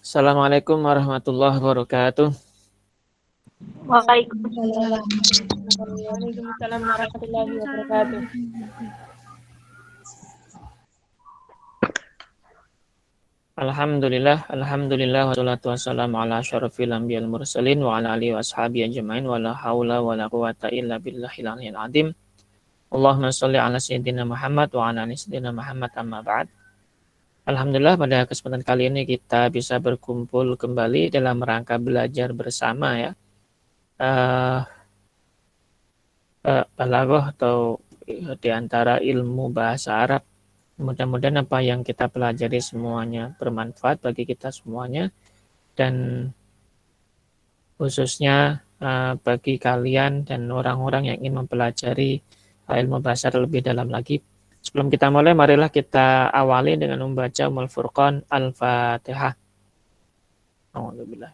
Assalamualaikum warahmatullahi wabarakatuh. Waalaikumsalam. Waalaikumsalam warahmatullahi wabarakatuh. Alhamdulillah, wassalatu wassalamu ala asyrafil anbiya'il mursalin wa ala alihi washabihi ajmain wa la haula wa la quwata illa billahil aliyyil azim. Allahumma shalli ala sayyidina Muhammad wa ala ali sayyidina Muhammad amma ba'd. Alhamdulillah pada kesempatan kali ini kita bisa berkumpul kembali dalam rangka belajar bersama ya. Balaghah atau di antara ilmu bahasa Arab. Mudah-mudahan apa yang kita pelajari semuanya bermanfaat bagi kita semuanya dan khususnya bagi kalian dan orang-orang yang ingin mempelajari ilmu bahasa lebih dalam lagi. Sebelum kita mulai, marilah kita awali dengan membaca Ummul Furqan Al-Fatihah. Alhamdulillah.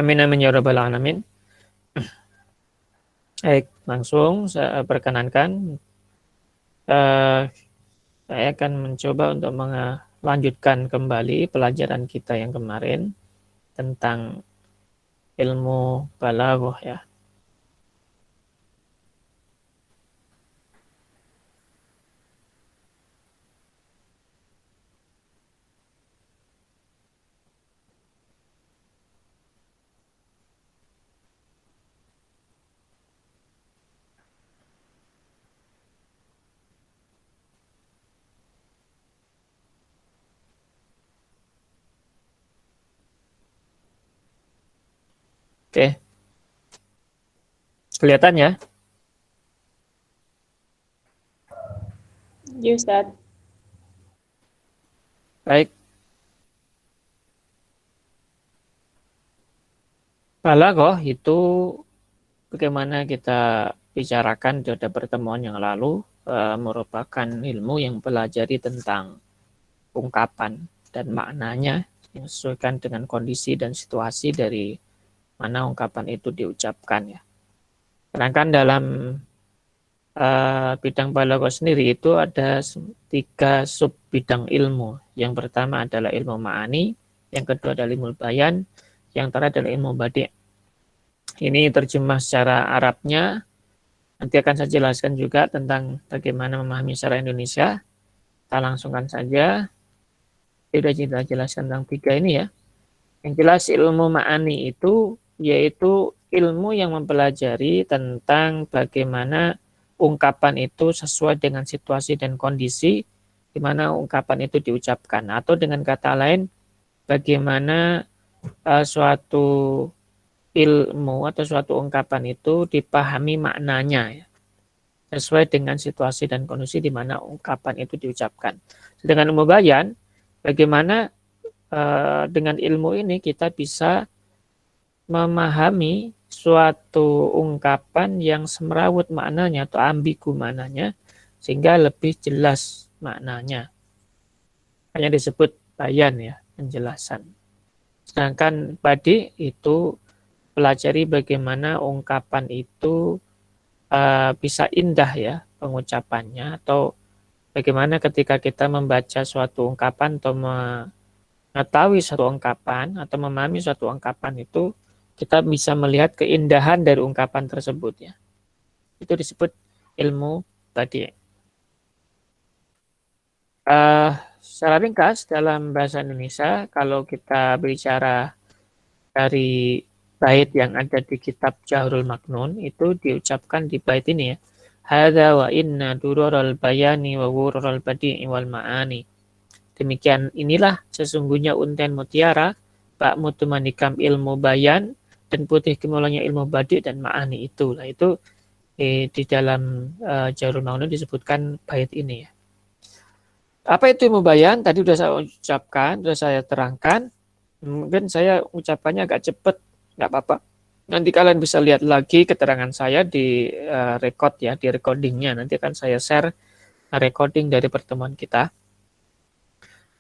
Amin amin ya rabbal alamin. Baik, langsung saya perkenankan saya akan mencoba untuk melanjutkan kembali pelajaran kita yang kemarin tentang ilmu balaghah ya. Oke. Kelihatan ya? Ya Ustaz. Baik. Balaghah itu bagaimana kita bicarakan pada pertemuan yang lalu merupakan ilmu yang mempelajari tentang ungkapan dan maknanya yang sesuaikan dengan kondisi dan situasi dari mana ungkapan itu diucapkan ya. Sedangkan dalam bidang balaghah sendiri itu ada 3 sub bidang ilmu. Yang pertama adalah ilmu ma'ani, yang kedua adalah ilmu bayan, yang terakhir adalah ilmu badi'. Ini terjemah secara Arabnya. Nanti akan saya jelaskan juga tentang bagaimana memahami secara Indonesia. Kita langsungkan saja. Sudah kita jelaskan tentang 3 ini ya. Yang jelas ilmu ma'ani itu yaitu ilmu yang mempelajari tentang bagaimana ungkapan itu sesuai dengan situasi dan kondisi di mana ungkapan itu diucapkan. Atau dengan kata lain, bagaimana suatu ilmu atau suatu ungkapan itu dipahami maknanya ya, sesuai dengan situasi dan kondisi di mana ungkapan itu diucapkan. Sedangkan ilmu bayan, bagaimana dengan ilmu ini kita bisa memahami suatu ungkapan yang semrawut maknanya atau ambigu maknanya sehingga lebih jelas maknanya. Hanya disebut bayan ya, penjelasan. Sedangkan badi itu pelajari bagaimana ungkapan itu bisa indah ya pengucapannya, atau bagaimana ketika kita membaca suatu ungkapan atau mengetahui suatu ungkapan atau memahami suatu ungkapan itu kita bisa melihat keindahan dari ungkapan tersebut ya. Itu disebut ilmu badi'. Secara ringkas dalam bahasa Indonesia, kalau kita bicara dari bait yang ada di kitab Jahrul Maknun, itu diucapkan di bait ini ya. Hadza wa inna durural bayani wa wurural badi'i wal ma'ani. Demikian inilah sesungguhnya unten mutiara, bak mutu manikam ilmu bayan, dan putih gemulangnya ilmu badi' dan ma'ani itu. Nah, itu di dalam Jahrul Maknun disebutkan bait ini ya. Apa itu ilmu bayan? Tadi sudah saya ucapkan, sudah saya terangkan. Mungkin saya ucapannya agak cepat, nggak apa-apa. Nanti kalian bisa lihat lagi keterangan saya di record ya, di recordingnya. Nanti akan saya share recording dari pertemuan kita.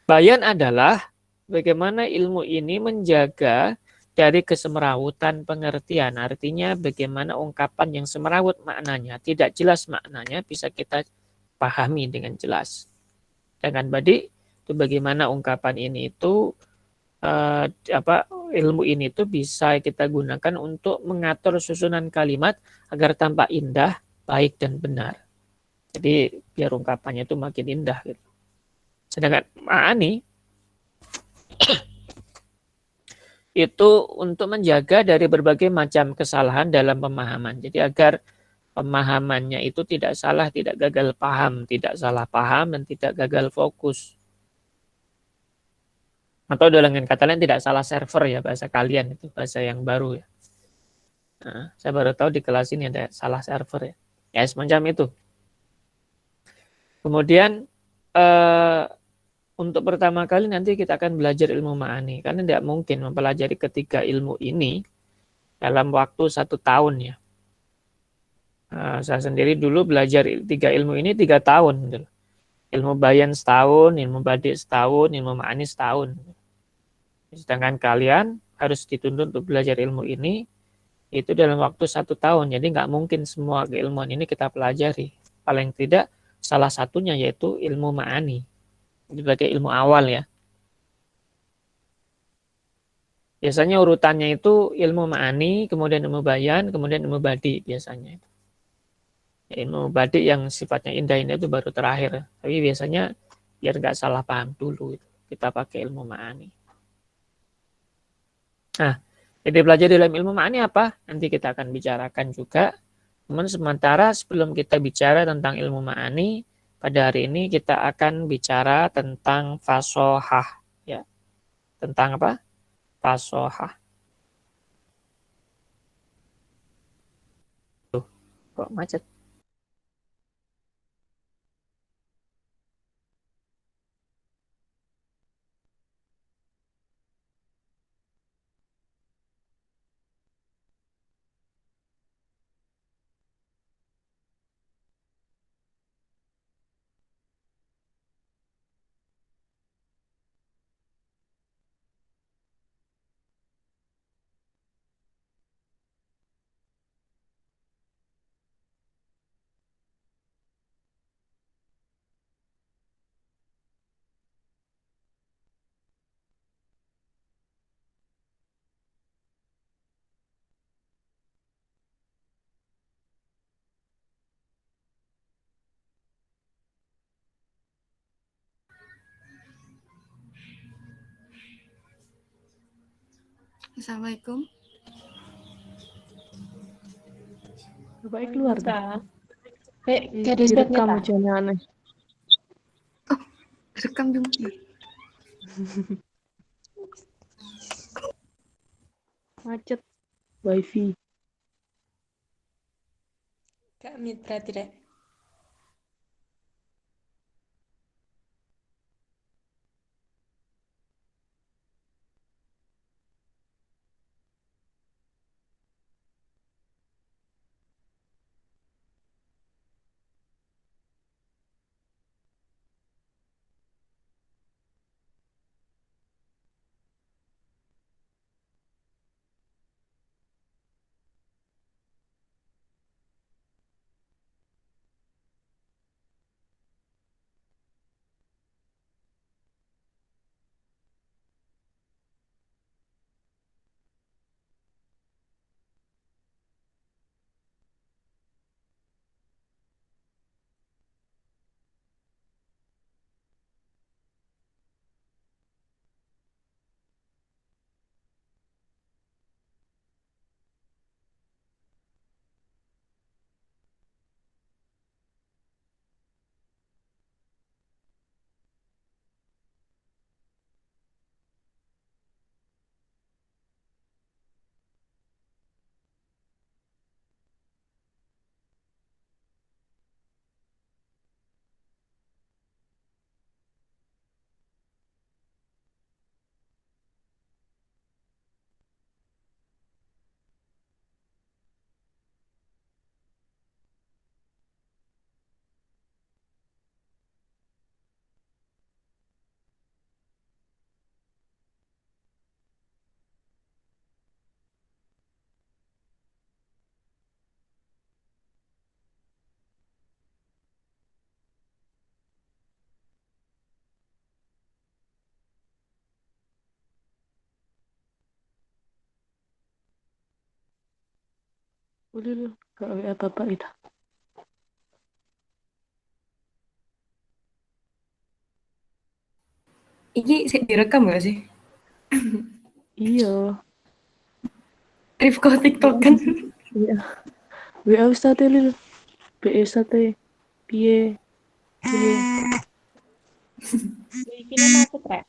Bayan adalah bagaimana ilmu ini menjaga dari kesemerawutan pengertian. Artinya bagaimana ungkapan yang semerawut maknanya, tidak jelas maknanya bisa kita pahami dengan jelas. Dengan badi itu bagaimana ungkapan ini itu ilmu ini itu bisa kita gunakan untuk mengatur susunan kalimat agar tampak indah, baik dan benar. Jadi biar ungkapannya itu makin indah gitu. Sedangkan ma'ani itu untuk menjaga dari berbagai macam kesalahan dalam pemahaman. Jadi agar pemahamannya itu tidak salah, tidak gagal paham, tidak salah paham, dan tidak gagal fokus. Atau dengan kata lain tidak salah server ya, bahasa kalian itu, bahasa yang baru ya. Nah, saya baru tahu di kelas ini ada salah server ya. Ya semacam itu. Kemudian eh, untuk pertama kali nanti kita akan belajar ilmu ma'ani. Karena tidak mungkin mempelajari ketiga ilmu ini dalam waktu 1 tahun ya. Saya sendiri dulu belajar 3 ilmu ini 3 tahun. Gitu. Ilmu bayan setahun, ilmu badi setahun, ilmu ma'ani setahun. Sedangkan kalian harus dituntut untuk belajar ilmu ini itu dalam waktu 1 tahun. Jadi nggak mungkin semua keilmuan ini kita pelajari. Paling tidak salah satunya yaitu ilmu ma'ani. Itu berarti ilmu awal ya. Biasanya urutannya itu ilmu ma'ani, kemudian ilmu bayan, kemudian ilmu badi biasanya. Ilmu badi yang sifatnya indah-indah itu baru terakhir. Tapi biasanya biar nggak salah paham dulu kita pakai ilmu ma'ani. Nah, jadi belajar dalam ilmu ma'ani apa? Nanti kita akan bicarakan juga. Namun sementara sebelum kita bicara tentang ilmu ma'ani, pada hari ini kita akan bicara tentang fasohah. Ya. Tentang apa? Fasohah. Tuh, kok macet? Assalamualaikum. Baik keluar dah. Kayak Direkam aja aneh. Oh, rekam dong. Macet. Wifi. Kak Mitra tidak. Ulil, gak WA bapak itu. Iki sih direkam gak sih? Iya. Rifko TikTok kan? Iya. WA Ustaz Lil. BE sate. Piye? Piye? Iki macet rek.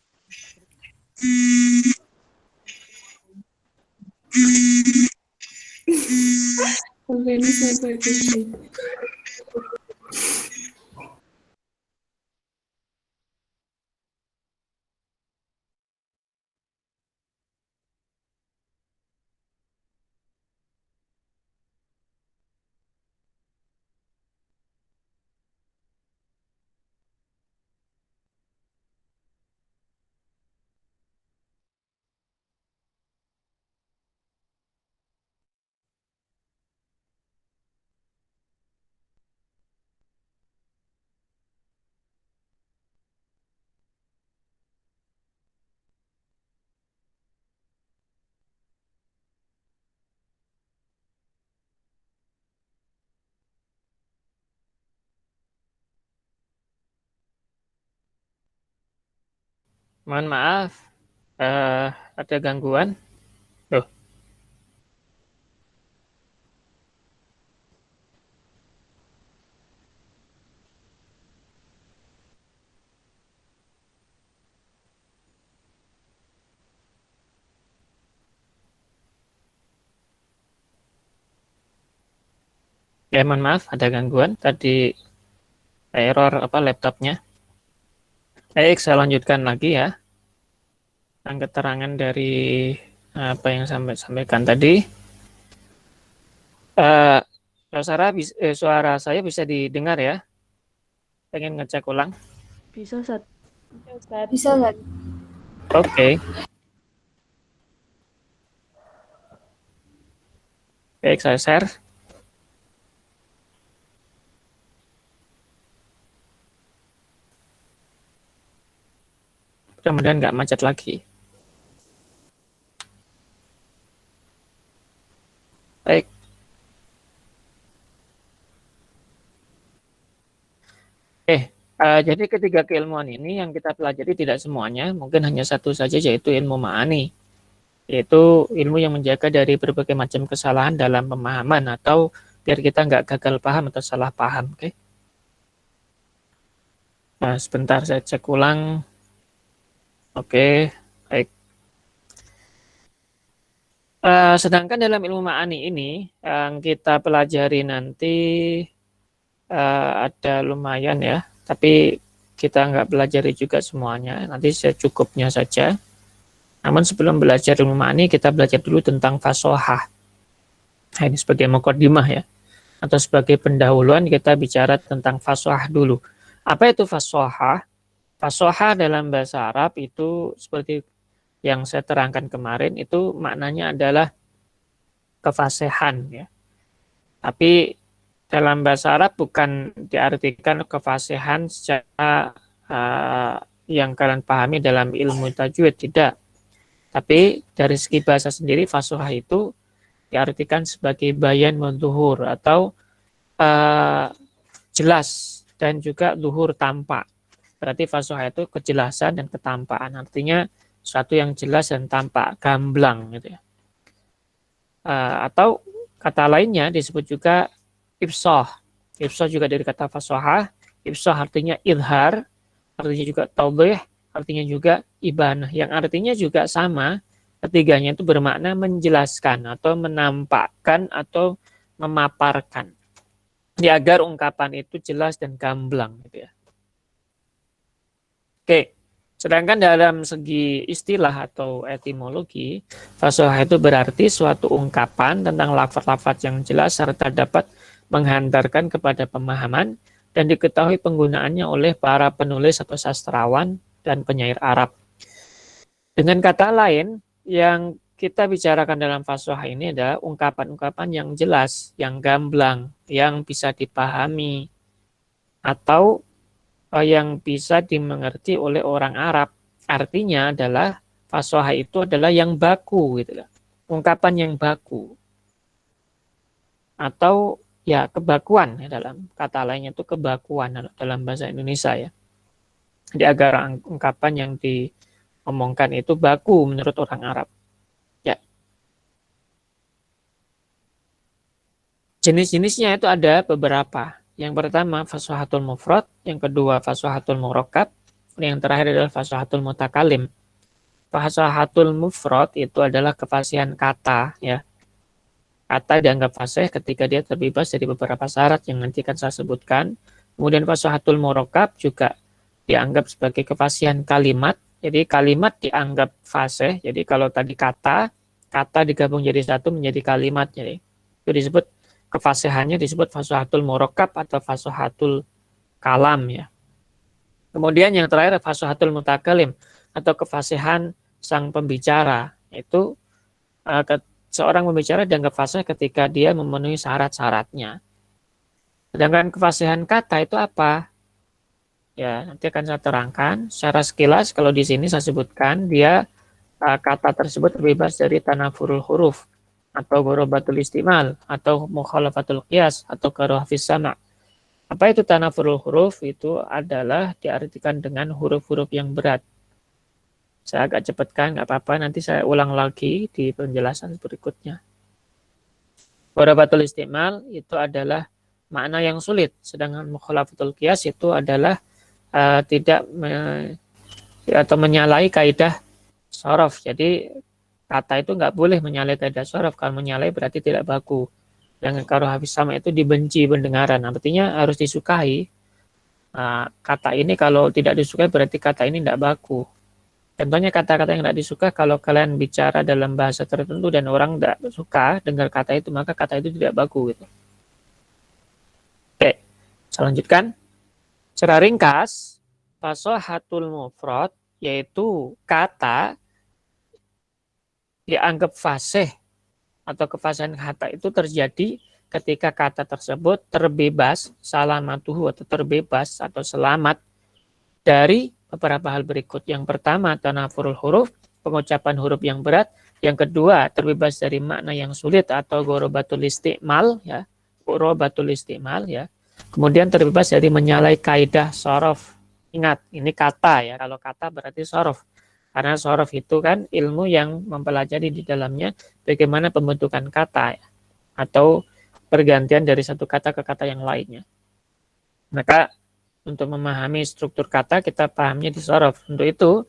Sampai ini sampai ini. Mohon maaf, ada gangguan. Loh, ya mohon maaf, ada gangguan. Tadi error apa laptopnya. Baik, saya lanjutkan lagi ya. Yang keterangan dari apa yang sampaikan tadi. Suara saya bisa didengar ya? Pengen ngecek ulang. Bisa Ustaz. Bisa nggak? Oke. Baik, saya share. Mudah-mudahan nggak macet lagi. Baik. Jadi ketiga keilmuan ini yang kita pelajari tidak semuanya, mungkin hanya satu saja, yaitu ilmu ma'ani. Yaitu ilmu yang menjaga dari berbagai macam kesalahan dalam pemahaman atau biar kita nggak gagal paham atau salah paham. Oke. Nah, sebentar saya cek ulang. Oke, baik. Sedangkan dalam ilmu ma'ani ini yang kita pelajari nanti ada lumayan ya, tapi kita nggak pelajari juga semuanya, nanti secukupnya saja. Namun sebelum belajar ilmu ma'ani, kita belajar dulu tentang fasohah. Nah, ini sebagai muqaddimah ya, atau sebagai pendahuluan kita bicara tentang fasohah dulu. Apa itu fasohah? Fasohah dalam bahasa Arab itu seperti yang saya terangkan kemarin, itu maknanya adalah kefasihan ya. Tapi dalam bahasa Arab bukan diartikan kefasihan secara yang kalian pahami dalam ilmu tajwid, tidak. Tapi dari segi bahasa sendiri, fasohah itu diartikan sebagai bayan menzuhur atau jelas dan juga luhur tampak. Berarti fasohah itu kejelasan dan ketampaan. Artinya sesuatu yang jelas dan tampak, gamblang gitu ya. Atau kata lainnya disebut juga ifsah. Ifsah juga dari kata fasohah. Ifsah artinya idhar, artinya juga taubih, artinya juga ibanah. Yang artinya juga sama, ketiganya itu bermakna menjelaskan atau menampakkan atau memaparkan. Ya, agar ungkapan itu jelas dan gamblang gitu ya. Oke. Sedangkan dalam segi istilah atau etimologi, fasohah itu berarti suatu ungkapan tentang lafaz-lafaz yang jelas serta dapat menghantarkan kepada pemahaman dan diketahui penggunaannya oleh para penulis atau sastrawan dan penyair Arab. Dengan kata lain, yang kita bicarakan dalam fasohah ini adalah ungkapan-ungkapan yang jelas, yang gamblang, yang bisa dipahami, atau yang bisa dimengerti oleh orang Arab. Artinya adalah fasohah itu adalah yang baku gitu lah. Ungkapan yang baku. atau ya kebakuan ya, dalam kata lainnya itu kebakuan dalam bahasa Indonesia ya. Di agar ungkapan yang diomongkan itu baku menurut orang Arab. Ya. Jenis-jenisnya itu ada beberapa. Yang pertama fashatul mufrad, yang kedua fashatul murakkab, yang terakhir adalah fashatul mutakalim. Fashatul mufrad itu adalah kefasihan kata ya. Kata dianggap fasih ketika dia terbebas dari beberapa syarat yang nanti akan saya sebutkan. Kemudian fashatul murakkab juga dianggap sebagai kefasihan kalimat. Jadi kalimat dianggap fasih. Jadi kalau tadi kata digabung jadi satu menjadi kalimat. Jadi itu disebut kefasihannya disebut fashatul murakkab atau fashatul kalam ya. Kemudian yang terakhir fashatul mutakalim atau kefasihan sang pembicara. Itu seorang pembicara dianggap fasih ketika dia memenuhi syarat-syaratnya. Sedangkan kefasihan kata itu apa? Ya, nanti akan saya terangkan secara sekilas. Kalau di sini saya sebutkan dia kata tersebut terbebas dari tanafurul huruf atau ghorobatul istimal atau mukhalafatul qiyas atau karohafis sama. Apa itu tanafurul huruf? Itu adalah diartikan dengan huruf-huruf yang berat. Saya agak cepatkan, nggak apa-apa. Nanti saya ulang lagi di penjelasan berikutnya. Ghorobatul istimal itu adalah makna yang sulit. Sedangkan mukhalafatul qiyas itu adalah tidak atau menyalahi kaidah shorof. Jadi kata itu nggak boleh menyalahi kaidah shorof. Kalau menyalahi berarti tidak baku. Yang karohafis sama itu dibenci pendengaran. Artinya harus disukai. Kata ini kalau tidak disukai berarti kata ini tidak baku. Contohnya kata-kata yang tidak disuka kalau kalian bicara dalam bahasa tertentu dan orang tidak suka dengar kata itu, maka kata itu tidak baku gitu. Oke, saya lanjutkan. Secara ringkas, fashatul mufrad yaitu kata dianggap fasih atau kefasihan kata itu terjadi ketika kata tersebut terbebas salamatuhu atau terbebas atau selamat dari beberapa hal berikut. Yang pertama, tanafurul huruf, pengucapan huruf yang berat. Yang kedua, terbebas dari makna yang sulit atau ghorobatul istimal ya. Ghorobatul istimal ya. Kemudian terbebas dari menyalahi kaidah shorof. Ingat, ini kata ya. Kalau kata berarti shorof. Karena shorof itu kan ilmu yang mempelajari di dalamnya bagaimana pembentukan kata ya. Atau pergantian dari satu kata ke kata yang lainnya. Maka untuk memahami struktur kata kita pahamnya di shorof. Untuk itu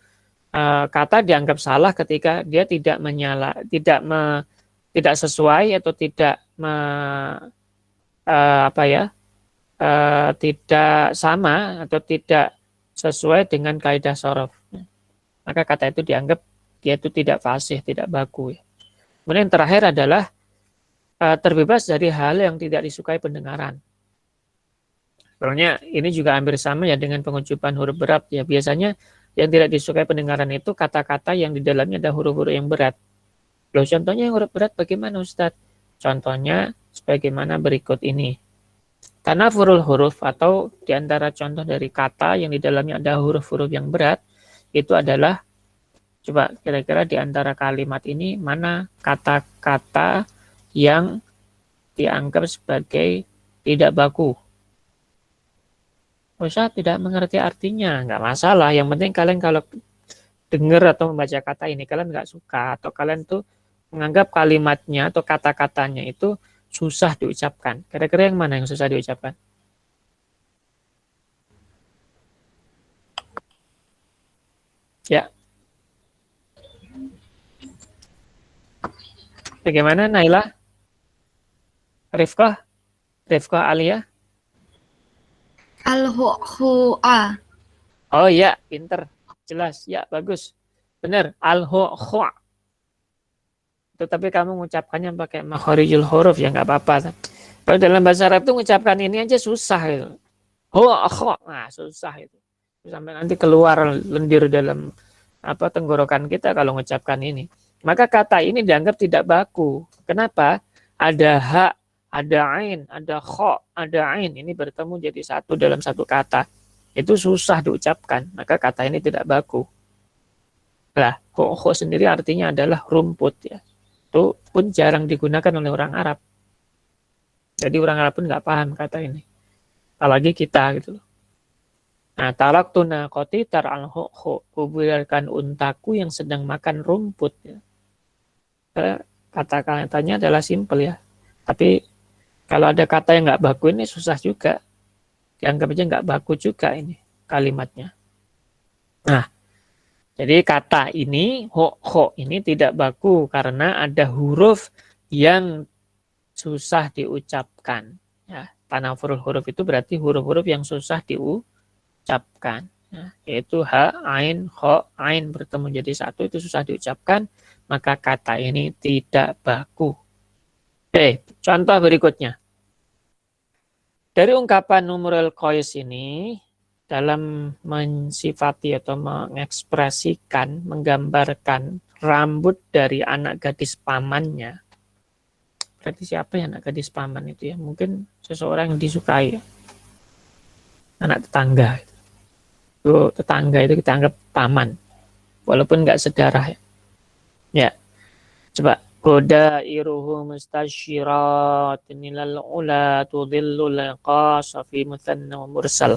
kata dianggap salah ketika dia tidak tidak sesuai atau tidak tidak sama atau tidak sesuai dengan kaidah shorof. Maka kata itu dianggap dia itu tidak fasih, tidak baku. Kemudian yang terakhir adalah terbebas dari hal yang tidak disukai pendengaran. Sebenarnya ini juga hampir sama ya dengan pengucapan huruf berat ya. Biasanya yang tidak disukai pendengaran itu kata-kata yang di dalamnya ada huruf-huruf yang berat. Loh, contohnya yang huruf berat bagaimana Ustadz? Contohnya sebagaimana berikut ini. Tanafurul huruf atau diantara contoh dari kata yang di dalamnya ada huruf-huruf yang berat itu adalah, coba kira-kira di antara kalimat ini mana kata-kata yang dianggap sebagai tidak baku. Saya tidak mengerti artinya, nggak masalah. Yang penting kalian kalau dengar atau membaca kata ini kalian nggak suka atau kalian tuh menganggap kalimatnya atau kata-katanya itu susah diucapkan. Kira-kira yang mana yang susah diucapkan? Ya. Bagaimana Naila? Rifqah Alia? Al-Hu'a. Oh ya, pinter. Jelas. Ya, bagus. Benar. Al-Hu'a. Tetapi kamu mengucapkannya pakai makharijul huruf ya nggak apa-apa. Kalau dalam bahasa Arab itu mengucapkan ini aja susah itu. Nah, susah itu. Sampai nanti keluar lendir dalam tenggorokan kita kalau mengucapkan ini. Maka kata ini dianggap tidak baku. Kenapa? Ada hak, ada ain, ada kho, ada ain. Ini bertemu jadi satu dalam satu kata. Itu susah diucapkan. Maka kata ini tidak baku. Lah, kho sendiri artinya adalah rumput ya. Itu pun jarang digunakan oleh orang Arab. Jadi orang Arab pun nggak paham kata ini. Apalagi kita gitu loh. Nah, taraktu naqati tar'al hu'hu. Kubiarkan untaku yang sedang makan rumput. Ya. Kata-katanya adalah simpel ya. Tapi kalau ada kata yang nggak baku ini susah juga. Dianggap aja nggak baku juga ini kalimatnya. Nah, jadi kata ini, ho ini tidak baku karena ada huruf yang susah diucapkan. Ya, tanafurul huruf itu berarti huruf-huruf yang susah diucapkan. Ya, yaitu ha, ain, ho, ain bertemu jadi satu itu susah diucapkan, maka kata ini tidak baku. Oke, contoh berikutnya. Dari ungkapan numeril qais ini, dalam mensifati atau mengekspresikan, menggambarkan rambut dari anak gadis pamannya. Berarti siapa ya anak gadis paman itu ya? Mungkin seseorang yang disukai. Ya. Anak tetangga. Itu tetangga itu kita anggap paman. Walaupun nggak sedarah ya. Ya. Coba. Qodairuhu mustasyiratun ilal ula tudhillul qasa fi muthanna wa mursal.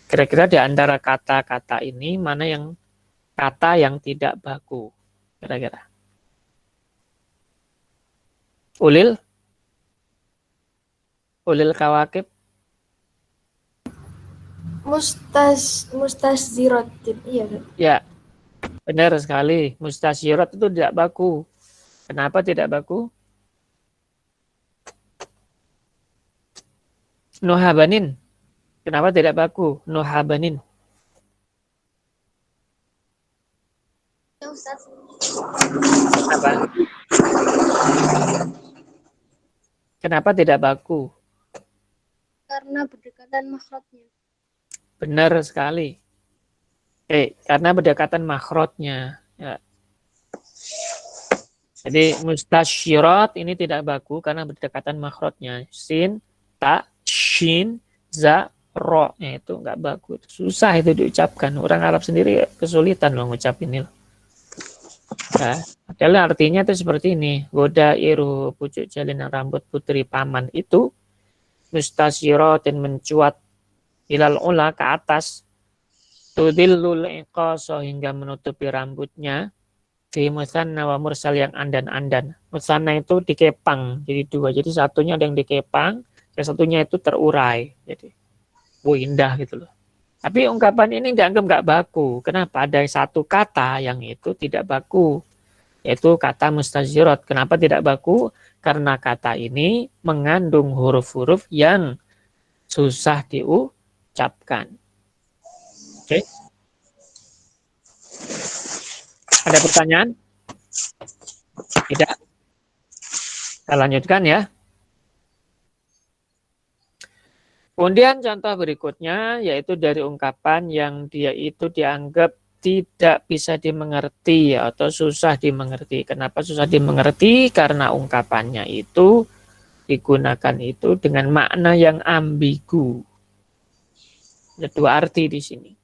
Kira-kira di antara kata-kata ini mana yang kata yang tidak baku? Kira-kira. Ulil kawakib. Mustaziratin. Iya. Ya, benar sekali. Mustasyirat itu tidak baku. Kenapa tidak baku? Nuhabanin. Kenapa tidak baku? Nuhabanin. Ya Ustaz, Apa? Kenapa tidak baku? karena berdekatan makhrajnya. Benar sekali. Karena berdekatan makhrajnya. Ya. Jadi mustasyirat ini tidak baku karena berdekatan makhrajnya. Sin, ta, shin, za, ro. Itu nggak baku. Susah itu diucapkan. Orang Arab sendiri kesulitan loh ngucapin ini. Ya, adalah artinya itu seperti ini. Godairu pucuk jalinan rambut putri paman itu mustasyiratin mencuat ilal ula ke atas tudillul iqasa hingga menutupi rambutnya fi musanna wa mursal yang andan-andan. Musanna itu dikepang jadi dua. Jadi satunya ada yang dikepang, yang satunya itu terurai. Jadi indah gitu loh. Tapi ungkapan ini dianggap nggak baku. Kenapa? Ada satu kata yang itu tidak baku, yaitu kata mustazirat. Kenapa tidak baku? Karena kata ini mengandung huruf-huruf yang susah diucapkan. Oke. Ada pertanyaan? Tidak? Kita lanjutkan ya. Kemudian contoh berikutnya yaitu dari ungkapan yang dia itu dianggap tidak bisa dimengerti atau susah dimengerti. Kenapa susah dimengerti? Karena ungkapannya itu digunakan itu dengan makna yang ambigu. Ada dua arti di sini.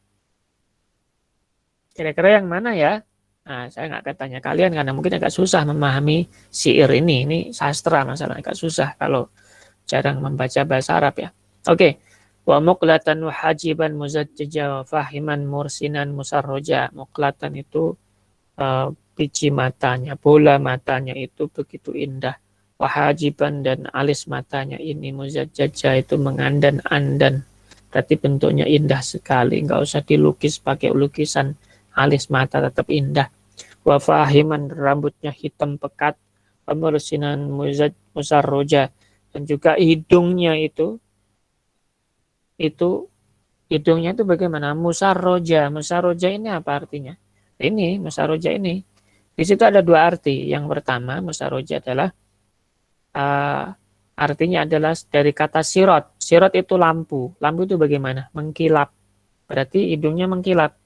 Kira-kira yang mana ya? Nah, saya nggak akan tanya kalian karena mungkin agak susah memahami syair ini. Ini sastra masalah agak susah kalau jarang membaca bahasa Arab ya. Oke. Wa muqlatan wa hajiban muzajjaja wa fahiman mursinan musarroja. Muqlatan itu biji matanya, bola matanya itu begitu indah. Wa hajiban dan alis matanya ini muzajjaja itu mengandan-andan. Berarti bentuknya indah sekali. Enggak usah dilukis pakai lukisan. Alis mata tetap indah. Wa fahiman rambutnya hitam pekat. Wa mursinan musarroja. Dan juga hidungnya itu hidungnya itu bagaimana? Musarroja. Musarroja ini apa artinya? Ini musarroja ini. Di situ ada dua arti. Yang pertama, musarroja adalah artinya adalah dari kata sirot. Sirot itu lampu. Lampu itu bagaimana? Mengkilap. Berarti hidungnya mengkilap.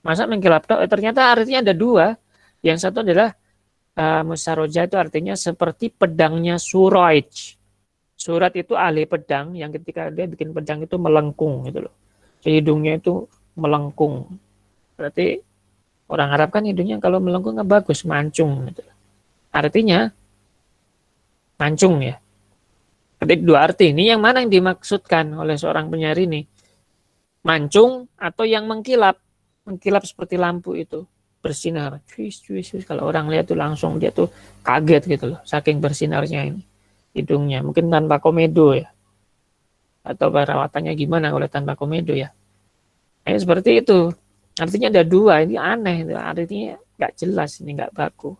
Masa mengkilap? Ternyata artinya ada dua. Yang satu adalah musarroja itu artinya seperti pedangnya Suraj. Surat itu ahli pedang yang ketika dia bikin pedang itu melengkung gitu loh. Hidungnya itu melengkung. Berarti orang Arab kan hidungnya kalau melengkung nggak bagus, mancung gitu. Artinya mancung ya. Jadi dua arti ini yang mana yang dimaksudkan oleh seorang penyair ini? Mancung atau yang mengkilap? Mengkilap seperti lampu itu, bersinar. Cuis, cuis, cuis. Kalau orang lihat tuh langsung dia tuh kaget gitu loh, saking bersinarnya ini hidungnya. Mungkin tanpa komedo ya. Atau perawatannya gimana kalau tanpa komedo ya. Seperti itu. Artinya ada dua, ini aneh. Artinya nggak jelas, ini nggak baku.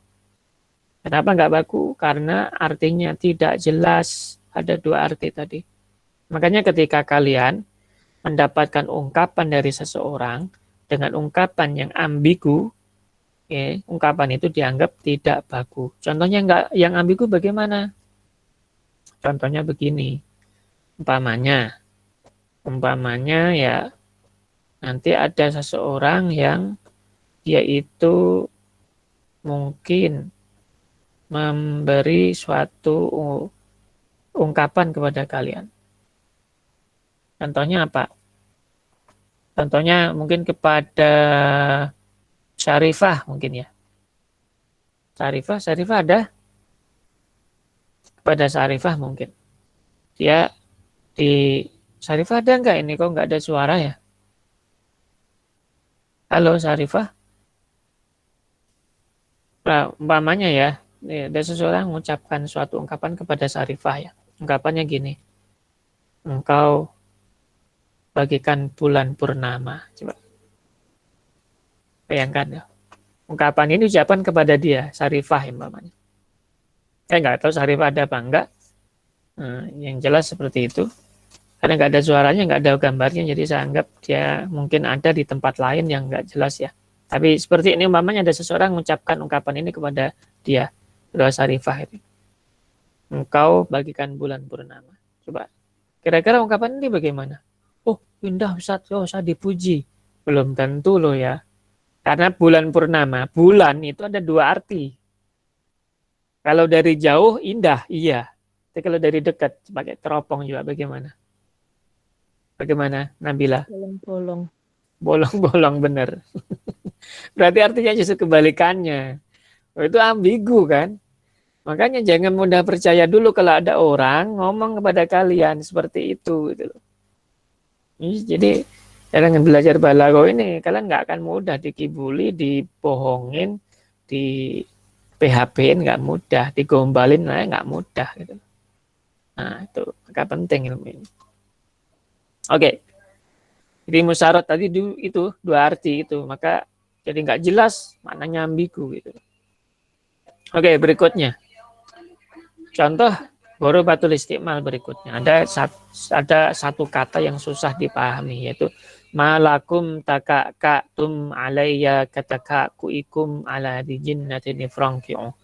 Kenapa nggak baku? Karena artinya tidak jelas. Ada dua arti tadi. Makanya ketika kalian mendapatkan ungkapan dari seseorang dengan ungkapan yang ambigu, ungkapan itu dianggap tidak baku. Contohnya yang ambigu bagaimana? Contohnya begini. Umpamanya ya nanti ada seseorang yang dia itu mungkin memberi suatu ungkapan kepada kalian. Contohnya apa? Contohnya mungkin kepada Syarifah mungkin ya. Syarifah ada? Kepada Syarifah mungkin. Dia di Syarifah ada enggak ini? Kok enggak ada suara ya? Halo Syarifah? Nah, umpamanya ya, ada seseorang mengucapkan suatu ungkapan kepada Syarifah ya. Ungkapannya gini. Engkau bagikan bulan purnama. Coba. Bayangkan ya. Ungkapan ini ucapan kepada dia, Syarifah umpamanya. Saya nggak tahu Syarifah ada apa enggak. Yang jelas seperti itu. Karena nggak ada suaranya, nggak ada gambarnya, jadi saya anggap dia mungkin ada di tempat lain yang nggak jelas ya. Tapi seperti ini umpamanya ada seseorang mengucapkan ungkapan ini kepada dia, kepada Syarifah itu. Engkau bagikan bulan purnama. Coba, kira-kira ungkapan ini bagaimana? Oh, indah Ustaz, saya dipuji. Belum tentu loh ya. Karena bulan purnama, bulan itu ada dua arti. Kalau dari jauh indah, iya. Tapi kalau dari dekat, sebagai teropong juga bagaimana? Bagaimana, Nabila? Bolong-bolong. Bolong-bolong bener. Berarti artinya justru kebalikannya. Itu ambigu kan? Makanya jangan mudah percaya dulu kalau ada orang ngomong kepada kalian seperti itu. Gitu. Jadi jangan belajar balaghah ini, kalian nggak akan mudah dikibuli, dibohongin, di PHP-in nggak mudah, digombalin nggak mudah. Gitu. Nah itu agak penting ilmu ini. Oke, jadi musyarat tadi itu dua arti itu, maka jadi nggak jelas maknanya ambigu gitu. Oke, berikutnya contoh ghorobatul istimal berikutnya. Ada satu kata yang susah dipahami yaitu malakum takakatum alayya katakakuikum ala dijinnatin franki'u.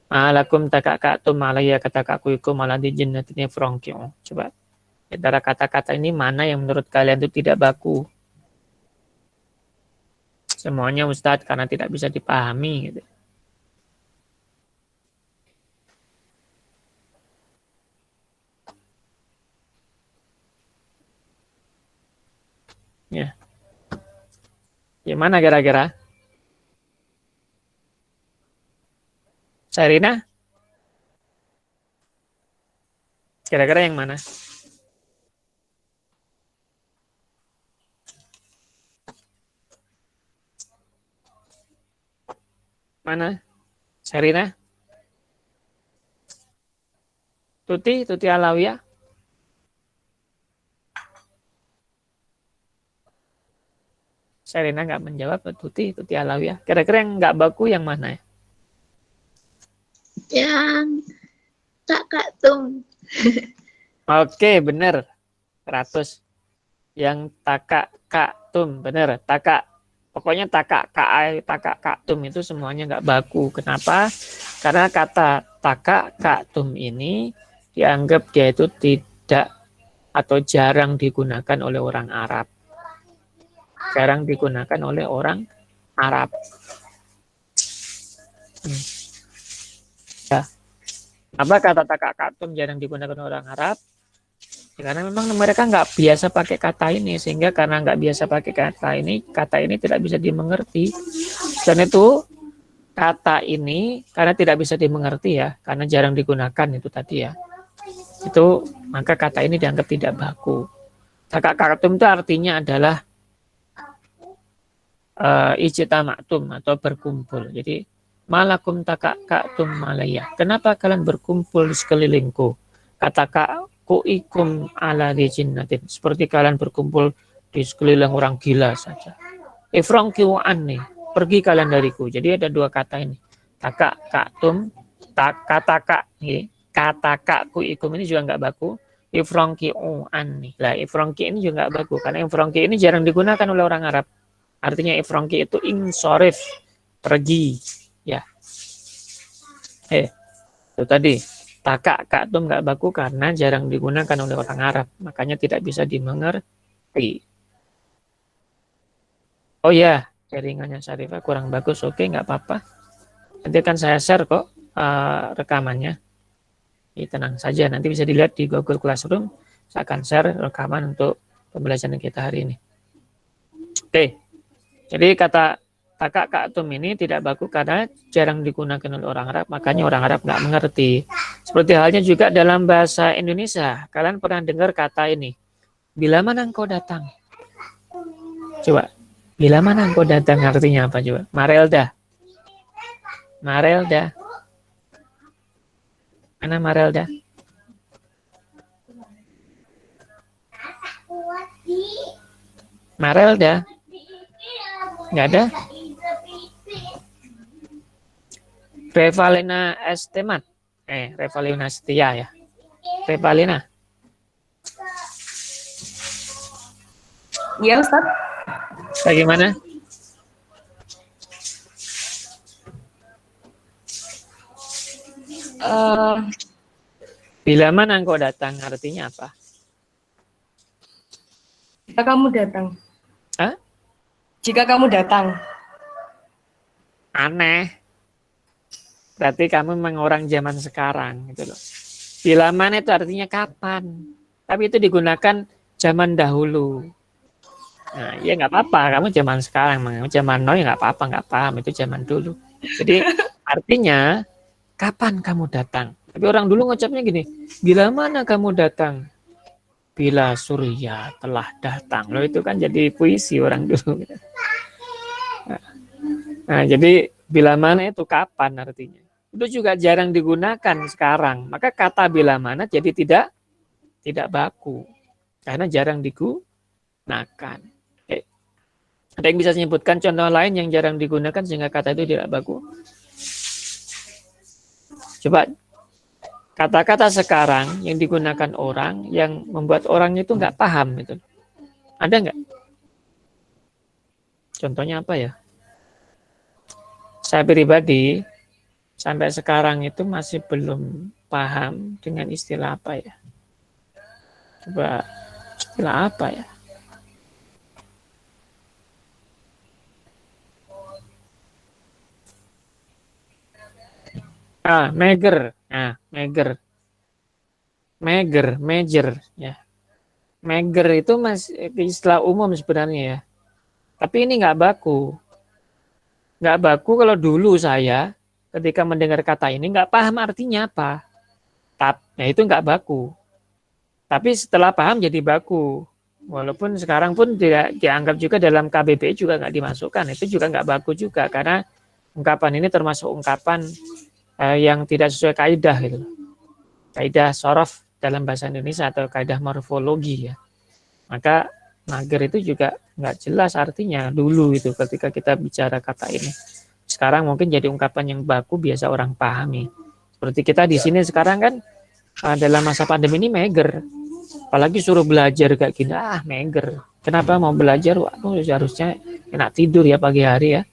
Malakum takakatum alayya katakakuikum ala dijinnatin franki'u. Coba antara kata-kata ini mana yang menurut kalian itu tidak baku? Semuanya Ustadz karena tidak bisa dipahami gitu. Ya. Gimana kira-kira? Sarina? Kira-kira yang mana? Mana? Sarina? Tuti Alawiyah? Sarina nggak menjawab. Tuti Alawiyah. Kira-kira yang nggak baku yang mana ya? Yang takatum. Oke, benar. 100. Yang takakatum, benar. Pokoknya takakatum itu semuanya nggak baku. Kenapa? Karena kata takakatum ini dianggap dia itu tidak atau jarang digunakan oleh orang Arab. Jarang digunakan oleh orang Arab. Ya. Apa kata takakatum jarang digunakan oleh orang Arab? Ya, karena memang mereka nggak biasa pakai kata ini, sehingga karena nggak biasa pakai kata ini tidak bisa dimengerti. Dan itu kata ini karena tidak bisa dimengerti ya, karena jarang digunakan itu tadi ya. itu maka kata ini dianggap tidak baku. Takakatum itu artinya adalah ijtama'tum atau berkumpul. Jadi malakum takakatum malaya. Kenapa kalian berkumpul di sekelilingku? Kata ikum ala dijinnatin. Seperti kalian berkumpul di sekeliling orang gila saja. Ifrongkiu anni. Pergi kalian dariku. Jadi ada dua kata ini. Takakatum, kata ku ikum ini juga nggak baku. Ifrongkiu anni. Lah ifrongki ini juga nggak baku. Karena ifrongki ini jarang digunakan oleh orang Arab. Artinya ifrongki itu insorif, pergi, ya. Itu tadi takakatum nggak baku karena jarang digunakan oleh orang Arab, makanya tidak bisa dimengerti. Oh ya, jaringannya Syarifah kurang bagus, oke nggak apa-apa. Nanti akan saya share kok rekamannya. Jadi, tenang saja, nanti bisa dilihat di Google Classroom. Saya akan share rekaman untuk pembelajaran kita hari ini. Oke. Jadi kata takakatum ini tidak baku karena jarang digunakan oleh orang Arab, makanya orang Arab nggak mengerti. Seperti halnya juga dalam bahasa Indonesia, kalian pernah dengar kata ini, bila mana engkau datang? Coba, bila mana engkau datang artinya apa coba? Marelda. Marelda. Mana Marelda? Marelda. Nggak ada. Revalina Estemat. Revalina Setia ya. Revalina. Iya Ustaz. Bagaimana? Bila mana engkau datang artinya apa? Jika kamu datang. Hah? Jika kamu datang. Aneh. Berarti kamu memang orang zaman sekarang gitu loh. Bila mana itu artinya kapan. Tapi itu digunakan zaman dahulu. Nah, ya nggak apa-apa. Kamu zaman sekarang, zaman now ya nggak apa-apa, nggak paham itu zaman dulu. Jadi artinya kapan kamu datang. Tapi orang dulu ngucapnya gini, bila mana kamu datang? Bila Surya telah datang. Loh itu kan jadi puisi orang dulu. Nah, jadi bila mana itu kapan artinya. Itu juga jarang digunakan sekarang. Maka kata bila mana jadi tidak baku. Karena jarang digunakan. Ada yang bisa menyebutkan contoh lain yang jarang digunakan sehingga kata itu tidak baku? Coba kata-kata sekarang yang digunakan orang yang membuat orangnya itu nggak paham gitu. Ada nggak? Contohnya apa ya? Saya pribadi sampai sekarang itu masih belum paham dengan istilah apa ya. Coba istilah apa ya? Mager. Major ya. Mager itu masih istilah umum sebenarnya ya. Tapi ini nggak baku. Nggak baku kalau dulu saya ketika mendengar kata ini nggak paham artinya apa. Nah itu nggak baku. Tapi setelah paham jadi baku. Walaupun sekarang pun tidak dianggap juga dalam KBBI juga nggak dimasukkan. Itu juga nggak baku juga karena ungkapan ini termasuk ungkapan yang tidak sesuai kaidah gitu. Kaidah sorof dalam bahasa Indonesia atau kaidah morfologi ya. Maka mager itu juga nggak jelas artinya dulu itu ketika kita bicara kata ini. Sekarang mungkin jadi ungkapan yang baku biasa orang pahami. Seperti kita di sini sekarang kan dalam masa pandemi ini mager. Apalagi suruh belajar kayak gini, mager. Kenapa mau belajar? Waduh, harusnya enak tidur ya pagi hari ya.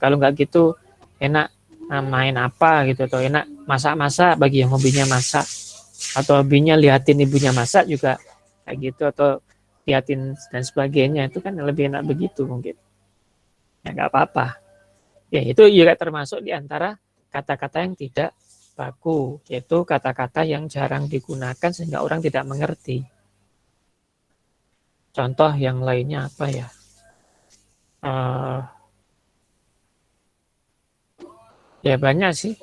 Kalau nggak gitu enak main apa gitu atau enak masak-masak bagi yang hobinya masak atau hobinya liatin ibunya masak juga kayak gitu atau liatin dan sebagainya itu kan lebih enak begitu mungkin ya nggak apa-apa ya itu juga termasuk di antara kata-kata yang tidak baku yaitu kata-kata yang jarang digunakan sehingga orang tidak mengerti. Contoh yang lainnya apa ya? Ya banyak sih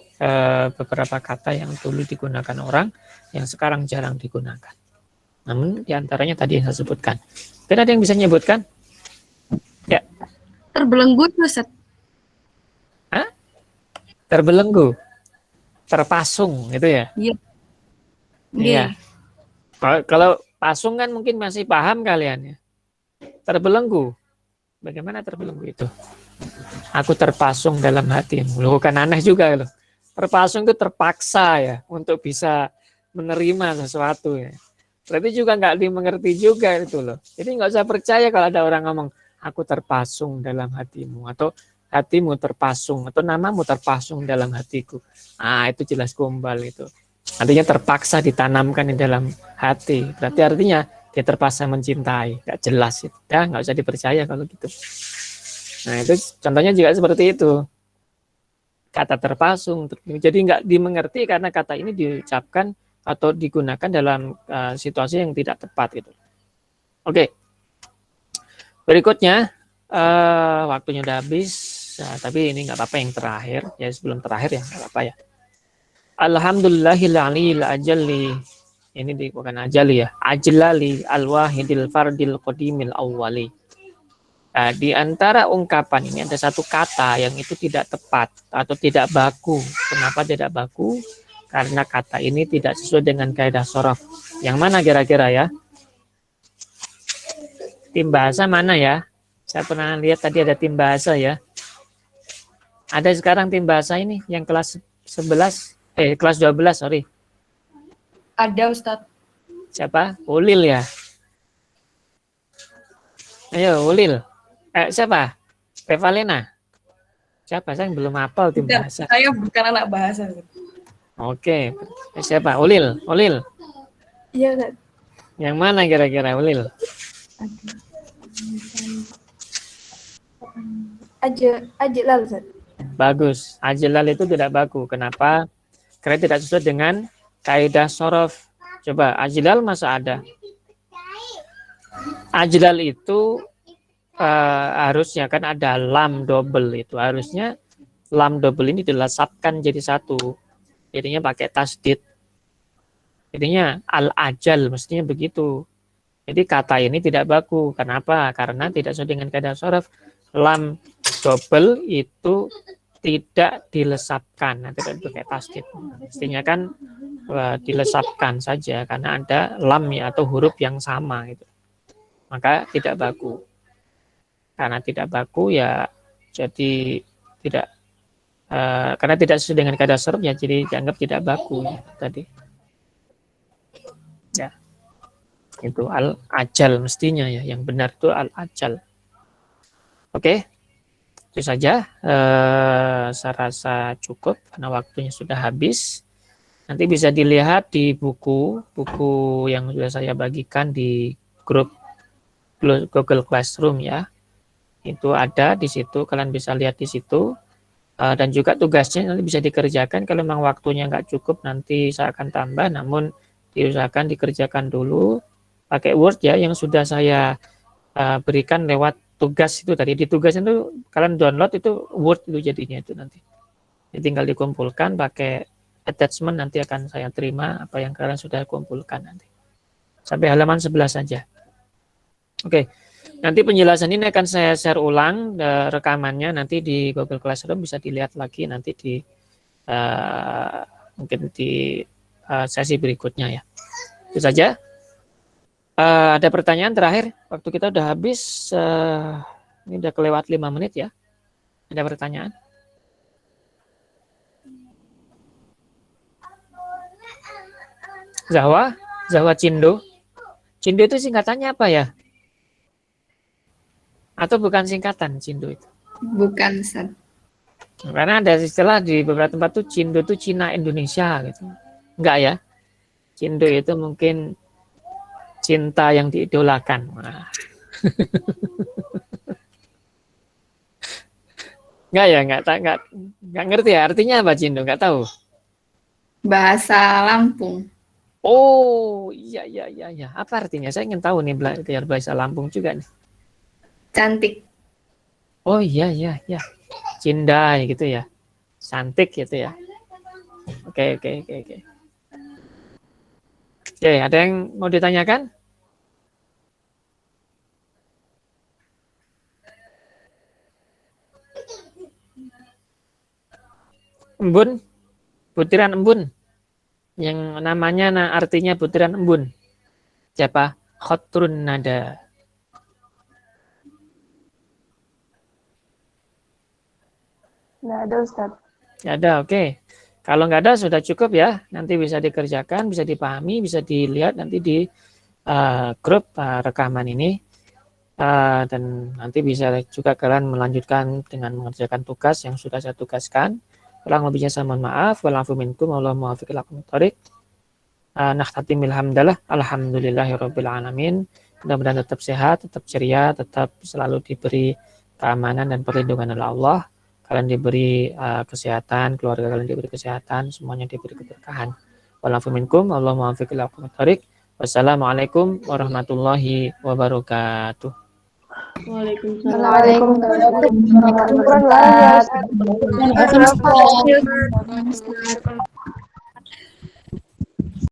beberapa kata yang dulu digunakan orang yang sekarang jarang digunakan. Namun diantaranya tadi yang saya sebutkan. Mungkin ada yang bisa menyebutkan? Ya, Terbelenggu itu, Ustaz. terbelenggu, terpasung gitu ya. Iya. Iya. Kalau pasung kan mungkin masih paham kalian ya. Terbelenggu. Bagaimana terbelenggu itu? Aku terpasung dalam hatimu. Loh, kan aneh juga loh. Terpasung itu terpaksa ya untuk bisa menerima sesuatu ya. Berarti juga nggak dimengerti juga itu loh. Jadi nggak usah percaya kalau ada orang ngomong aku terpasung dalam hatimu atau hatimu terpasung atau namamu terpasung dalam hatiku. Ah itu jelas gombal itu. Artinya terpaksa ditanamkan di dalam hati. Berarti artinya dia terpaksa mencintai. Nggak jelas itu. Ya nggak usah dipercaya kalau gitu. Nah itu contohnya juga seperti itu. Kata terpasung. Jadi nggak dimengerti karena kata ini diucapkan atau digunakan dalam situasi yang tidak tepat gitu. Oke. Berikutnya waktunya udah habis. Nah, tapi ini nggak apa-apa yang terakhir. Ya sebelum terakhir ya nggak apa-apa ya. Alhamdulillahil aliyil ajalli. Ini bukan ajali ya. Ajlali al-wahidil fardil qadimil awwali. Nah, di antara ungkapan ini ada satu kata yang itu tidak tepat atau tidak baku. Kenapa tidak baku? Karena kata ini tidak sesuai dengan kaidah shorof. Yang mana kira-kira ya? Tim bahasa mana ya? Saya pernah lihat tadi ada tim bahasa ya. Ada sekarang tim bahasa ini yang kelas 11, kelas 12, sorry. Ada, Ustaz. Siapa? Ulil ya? Ayo, Ulil. Siapa? Revalena. Siapa? Saya belum hafal tim Bukan, bahasa. saya bukan anak bahasa. Oke. Siapa? Ulil. Ulil. Iya, Ustaz. Yang mana kira-kira Ulil? Ajlal, Ustaz. Bagus. Ajlal itu tidak baku. Kenapa? Karena tidak sesuai dengan kaidah shorof. Coba, ajlal masa ada? Ajlal itu harusnya kan ada lam double itu. Harusnya lam double ini dilesapkan jadi satu. Jadinya pakai tasdid. Jadinya al-ajal, mestinya begitu. Jadi kata ini tidak baku. Kenapa? Karena tidak sesuai dengan kaidah shorof. Lam double itu tidak dilesapkan, tidak pakai tasdid. Mestinya kan dilesapkan saja karena ada lam ya, atau huruf yang sama gitu. Maka tidak baku. Karena tidak baku ya jadi tidak karena tidak sesuai dengan kaidah shorof ya jadi dianggap tidak baku ya, tadi. Ya. Itu al-ajal mestinya ya, yang benar itu al-ajal. Oke. Itu saja, saya rasa cukup karena waktunya sudah habis. Nanti bisa dilihat di buku yang sudah saya bagikan di grup Google Classroom ya. Itu ada di situ, kalian bisa lihat di situ. Dan juga tugasnya nanti bisa dikerjakan. Kalau memang waktunya nggak cukup nanti saya akan tambah, namun diusahakan dikerjakan dulu pakai Word ya yang sudah saya berikan lewat tugas itu tadi. Di tugas itu kalian download itu Word itu jadinya itu nanti. Jadi tinggal dikumpulkan pakai attachment, nanti akan saya terima apa yang kalian sudah kumpulkan nanti. Sampai halaman 11 saja. Oke. Nanti penjelasan ini akan saya share ulang rekamannya nanti di Google Classroom, bisa dilihat lagi nanti di mungkin di sesi berikutnya ya. Itu saja. Ada pertanyaan terakhir, waktu kita udah habis, ini udah kelewat 5 menit ya. Ada pertanyaan? Zawa Cindo. Cindo itu singkatannya apa ya? Atau bukan singkatan Cindo itu? Bukan, Ustaz. Karena ada istilah di beberapa tempat tuh Cindo tuh Cina Indonesia gitu. Enggak ya? Cindo itu mungkin cinta yang diidolakan. Nah. Enggak ya, enggak ngerti ya artinya apa Cindo, enggak tahu. Bahasa Lampung. Oh, iya. Apa artinya? Saya ingin tahu nih belajar bahasa Lampung juga nih. Cantik. Oh iya. Cindai gitu ya. cantik gitu ya. Oke. Oke, ada yang mau ditanyakan? Embun, butiran embun. Yang namanya artinya butiran embun. Siapa? Khotrun nada. Nggak ada Ustadz. Nggak ada, oke. Kalau nggak ada sudah cukup ya. Nanti bisa dikerjakan, bisa dipahami, bisa dilihat nanti di grup rekaman ini. Dan nanti bisa juga kalian melanjutkan dengan mengerjakan tugas yang sudah saya tugaskan. Kurang lebihnya saya mohon maaf. Walafu minkum, wallahu muwaffiq ila aqwamit thoriq. Nakhtatimil hamdalah, alhamdulillahirabbil alamin. Mudah-mudahan tetap sehat, tetap ceria, tetap selalu diberi keamanan dan perlindungan oleh Allah. Kalian diberi kesehatan, keluarga kalian diberi kesehatan, semuanya diberi keberkahan. Walafu minkum, wallahu muwaffiq ila aqwamit thoriq. Wassalamualaikum warahmatullahi wabarakatuh. Waalaikumsalam. Waalaikumsalam.